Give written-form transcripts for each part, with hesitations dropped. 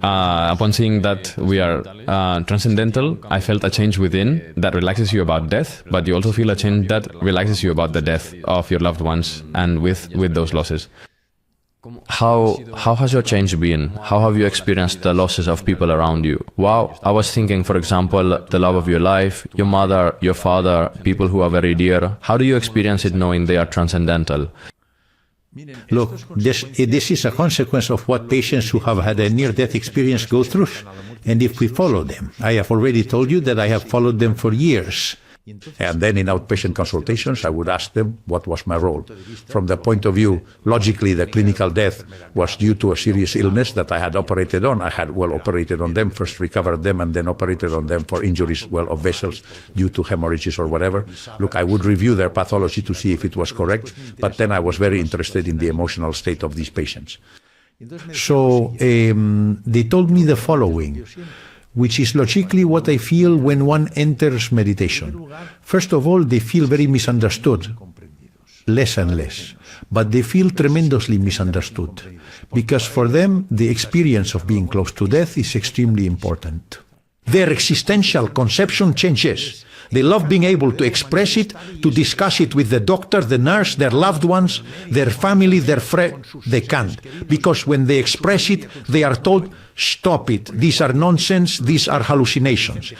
Upon seeing that we are transcendental, I felt a change within that relaxes you about death, but you also feel a change that relaxes you about the death of your loved ones and with those losses. How has your change been? How have you experienced the losses of people around you? Wow, I was thinking, for example, the love of your life, your mother, your father, people who are very dear. How do you experience it knowing they are transcendental? Look, this is a consequence of what patients who have had a near-death experience go through. And if we follow them, I have already told you that I have followed them for years. And then in outpatient consultations, I would ask them what was my role. From the point of view, logically, the clinical death was due to a serious illness that I had operated on. I had operated on them, first recovered them, and then operated on them for injuries, of vessels due to hemorrhages or whatever. Look, I would review their pathology to see if it was correct, but then I was very interested in the emotional state of these patients. So they told me the following, which is logically what I feel when one enters meditation. First of all, they feel very misunderstood, less and less, but they feel tremendously misunderstood, because for them, the experience of being close to death is extremely important. Their existential conception changes. They love being able to express it, to discuss it with the doctor, the nurse, their loved ones, their family, their friends. They can't, because when they express it, they are told, stop it, these are nonsense, these are hallucinations.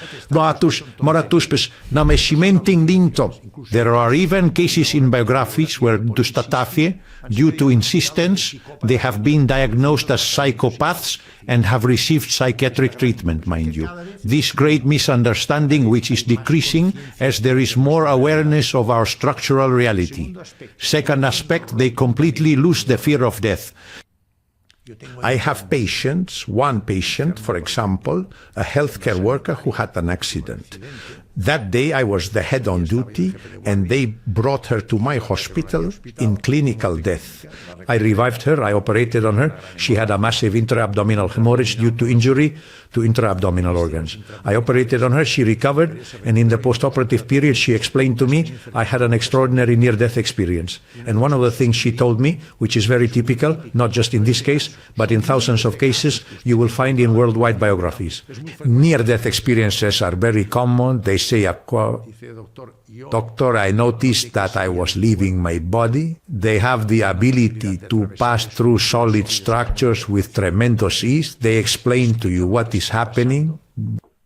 There are even cases in biographies where due to insistence, they have been diagnosed as psychopaths and have received psychiatric treatment, mind you. This great misunderstanding which is decreasing as there is more awareness of our structural reality. Second aspect, they completely lose the fear of death. I have patients, one patient, for example, a healthcare worker who had an accident. That day I was the head on duty and they brought her to my hospital in clinical death. I revived her, I operated on her. She had a massive intra-abdominal hemorrhage due to injury to intra-abdominal organs. I operated on her, she recovered, and in the post-operative period she explained to me I had an extraordinary near-death experience. And one of the things she told me, which is very typical, not just in this case, but in thousands of cases you will find in worldwide biographies. Near-death experiences are very common. They say, Doctor, I noticed that I was leaving my body. They have the ability to pass through solid structures with tremendous ease. They explain to you what is happening.